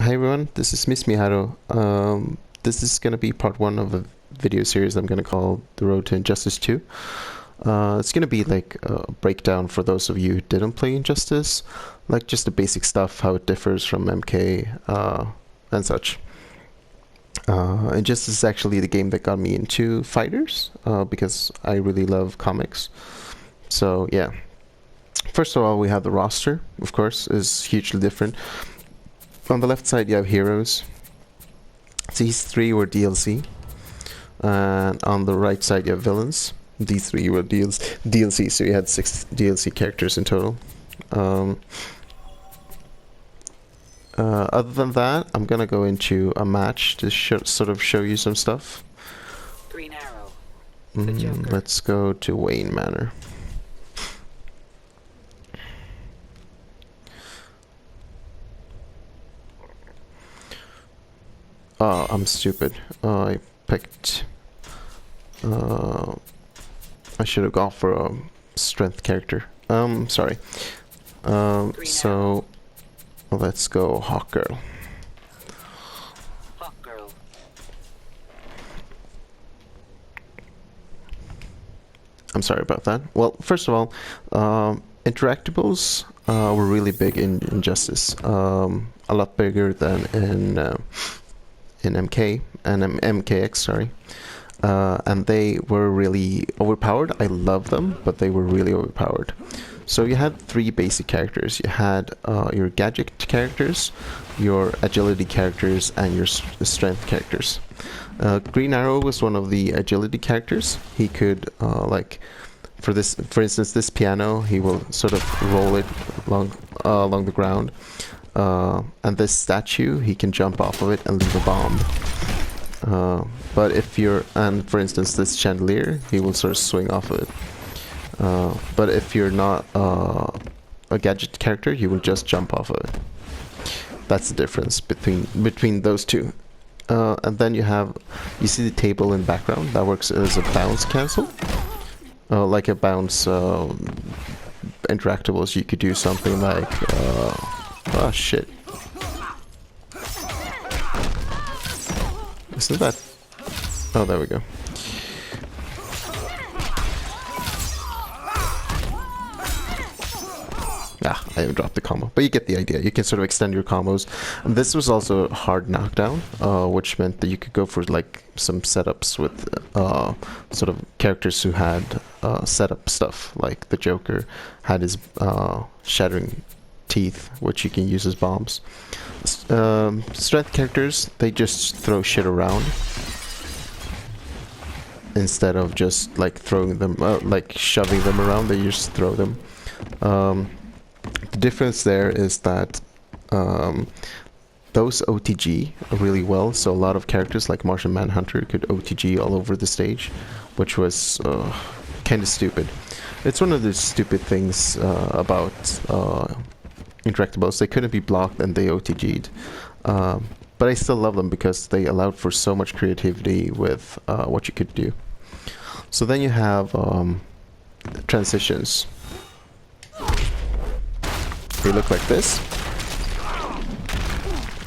Hi everyone, this is Miss Miharu. This is gonna be part one of a video series I'm gonna call The Road to Injustice 2. It's gonna be like a breakdown for those of you who didn't play Injustice, like just the basic stuff, how it differs from MK, and such. Injustice is actually the game that got me into fighters, because I really love comics. So yeah. First of all, we have the roster, of course, is hugely different. On the left side you have heroes. These three were DLC. And on the right side you have villains. These three were DLC, so you had 6 DLC characters in total. Other than that, I'm gonna go into a match to sort of show you some stuff. Green Arrow. Let's go to Wayne Manor. Oh, I'm stupid. I picked... I should have gone for a strength character. Sorry. So... let's go Hawk Girl. Hawk Girl. I'm sorry about that. Well, first of all, interactables were really big in Injustice. A lot bigger than in MK and MKX, sorry. And they were really overpowered. I love them, but they were really overpowered. So you had 3 basic characters. You had your gadget characters, your agility characters, and your strength characters. Green Arrow was one of the agility characters. He could like, for instance, this piano, he will sort of roll it along the ground. And this statue, he can jump off of it and leave a bomb. But if and for instance, this chandelier, he will sort of swing off of it. But if you're not a gadget character, you will just jump off of it. That's the difference between those two. And then you see the table in the background that works as a bounce cancel, like a bounce interactables. You could do something like oh shit, isn't that? Oh, there we go. I dropped the combo, but you get the idea. You can sort of extend your combos. And this was also a hard knockdown, which meant that you could go for like some setups with sort of characters who had setup stuff, like the Joker had his shattering teeth, which you can use as bombs. Strength characters, they just throw shit around instead of just like throwing them, like shoving them around. They just throw them. The difference there is that those OTG really well, so a lot of characters like Martian Manhunter could OTG all over the stage, which was kind of stupid. It's one of the stupid things about interactables. They couldn't be blocked and they OTG'd. But I still love them because they allowed for so much creativity with what you could do. So then you have transitions. They look like this.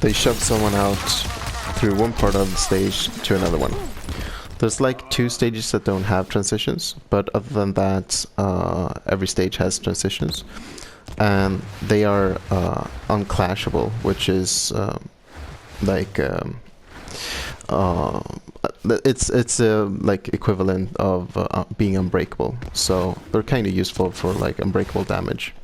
They shove someone out through one part of the stage to another one. There's like 2 stages that don't have transitions, but other than that, every stage has transitions. And they are unclashable, which is like it's like equivalent of being unbreakable. So they're kind of useful for like unbreakable damage.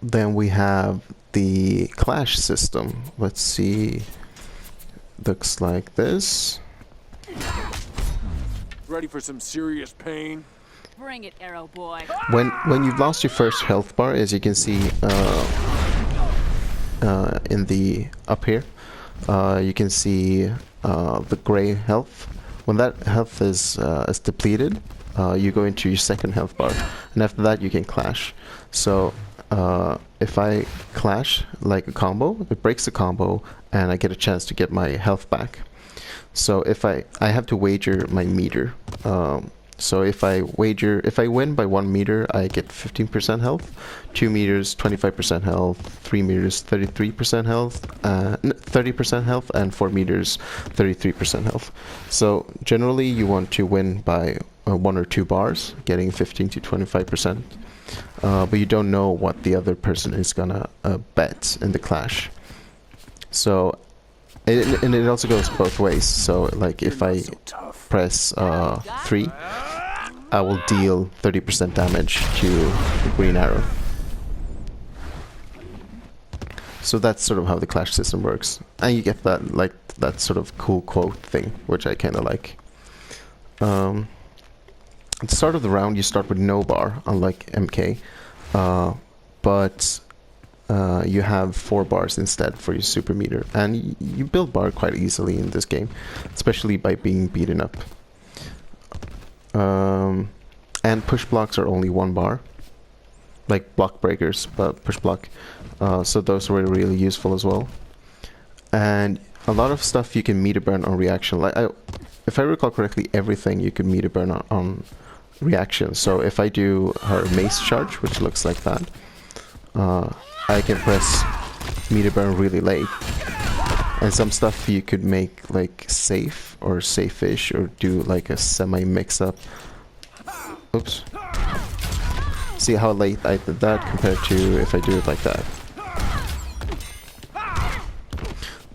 Then we have the clash system. Let's see. Looks like this. Ready for some serious pain? Bring it, Arrow Boy. When you've lost your first health bar, as you can see in the up here, you can see the gray health. When that health is depleted, you go into your second health bar, and after that you can clash. So if I clash like a combo, it breaks the combo and I get a chance to get my health back. So if I have to wager my meter, So if I win by 1 meter, I get 15% health. 2 meters, 25% health. 3 meters, 33% health. 30% health, and 4 meters, 33% health. So generally, you want to win by 1 or 2 bars, getting 15 to 25%. But you don't know what the other person is gonna bet in the clash. So, and it also goes both ways. So, like if I press 3, I will deal 30% damage to the green arrow. So that's sort of how the clash system works, and you get that that sort of cool quote thing, which I kind of like. At the start of the round, you start with no bar, unlike MK, but you have 4 bars instead for your super meter, and you build bar quite easily in this game, especially by being beaten up. And push blocks are only 1 bar, like block breakers, but push block. So those were really useful as well. And a lot of stuff you can meter burn on reaction. If I recall correctly, everything you can meter burn on reaction. So if I do her mace charge, which looks like that, I can press meter burn really late. And some stuff you could make like safe or safe-ish, or do like a semi mix-up. Oops. See how late I did that compared to if I do it like that.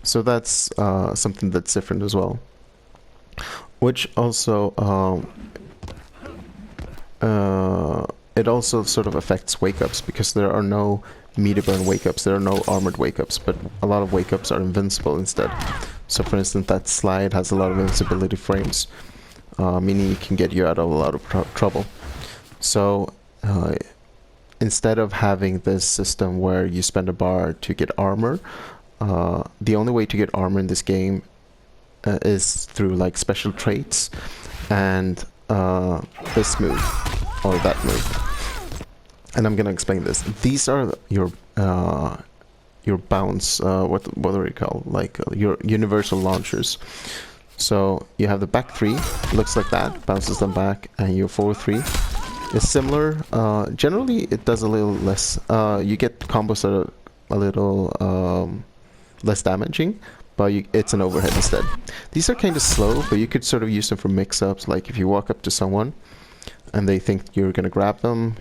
So that's something that's different as well. Which also it also sort of affects wake-ups, because there are no meter burn wake-ups, there are no armored wake-ups, but a lot of wake-ups are invincible instead. So for instance, that slide has a lot of invincibility frames, meaning it can get you out of a lot of trouble. So instead of having this system where you spend a bar to get armor, the only way to get armor in this game is through like special traits and this move or that move. And I'm gonna explain this. These are your bounce. What do we call, like your universal launchers. So you have the back 3, looks like that, bounces them back, and your forward 3 is similar. Generally, it does a little less. You get combos that are a little less damaging, but it's an overhead instead. These are kind of slow, but you could sort of use them for mix-ups. Like if you walk up to someone and they think you're gonna grab them,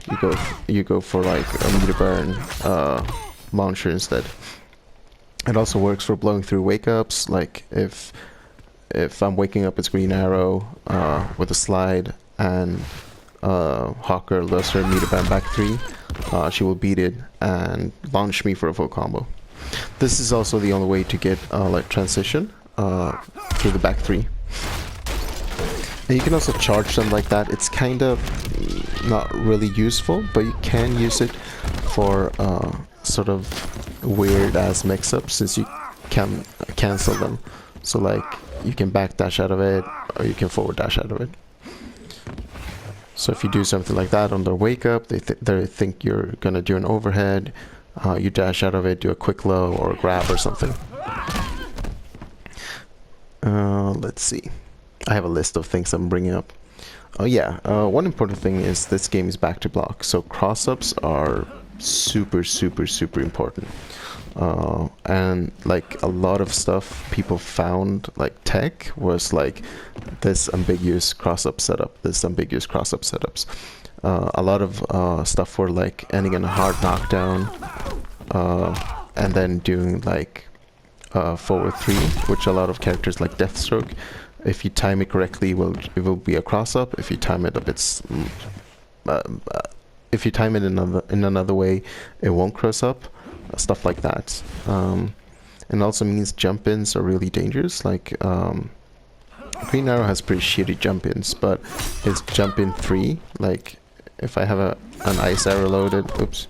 you go for like a meter burn launcher instead. It also works for blowing through wake-ups. Like if I'm waking up as Green Arrow with a slide, and Hawker loves her meter burn back 3, she will beat it and launch me for a full combo. This is also the only way to get like transition through the back 3. And you can also charge them like that. It's kind of not really useful, but you can use it for sort of weird ass mix-ups, since you can cancel them. So like you can backdash out of it, or you can forward dash out of it. So if you do something like that on their wake up, they think you're gonna do an overhead. You dash out of it, do a quick low or a grab or something. Let's see. I have a list of things I'm bringing up. Oh yeah, one important thing is this game is back to block, so cross-ups are super important. And like a lot of stuff people found, like tech, was like this ambiguous cross-up setup, this ambiguous cross-up setups. A lot of stuff were like ending in a hard knockdown, and then doing like forward 3, which a lot of characters like Deathstroke, if you time it correctly, it will be a cross-up. If you time it a bit, if you time it in another way, it won't cross up. Stuff like that. And also means jump-ins are really dangerous. Like Green Arrow has pretty shitty jump-ins, but his jump-in 3, like if I have an ice arrow loaded, oops,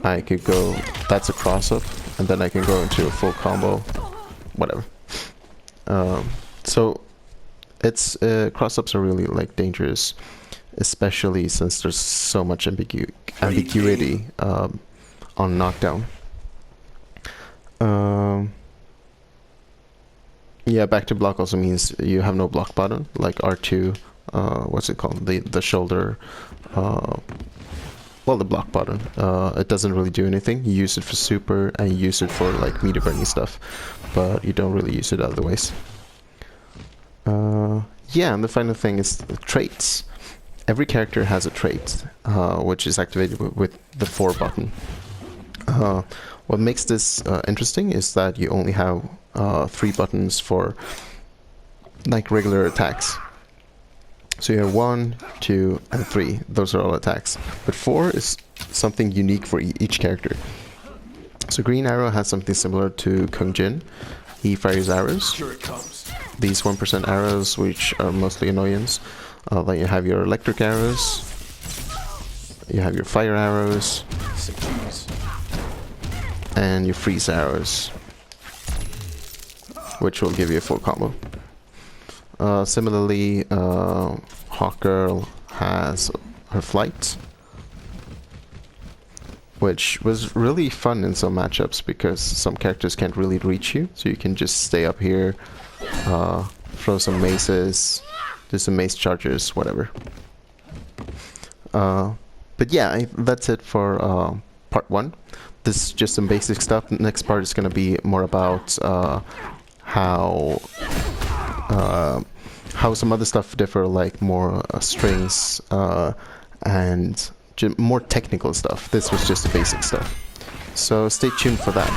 I could go, that's a cross-up, and then I can go into a full combo, whatever. So it's cross-ups are really like dangerous, especially since there's so much ambiguity on knockdown. Yeah, back to block also means you have no block button, like R2 what's it called? The shoulder. Well, the block button. It doesn't really do anything. You use it for super, and you use it for like meter burning stuff, but you don't really use it other ways. Yeah, and the final thing is the traits. Every character has a trait, which is activated with the 4 button. What makes this interesting is that you only have 3 buttons for like regular attacks. So you have 1, 2, and 3. Those are all attacks. But 4 is something unique for each character. So Green Arrow has something similar to Kung Jin. He fires arrows. Here it comes. These 1% arrows, which are mostly annoyance. Then you have your electric arrows. You have your fire arrows. And your freeze arrows, which will give you a full combo. Similarly, Hawkgirl has her flight, which was really fun in some matchups because some characters can't really reach you, so you can just stay up here, throw some maces, do some mace charges, whatever. But yeah, that's it for part 1. This is just some basic stuff. The next part is going to be more about how some other stuff differ, like more strings and more technical stuff. This was just the basic stuff. So stay tuned for that.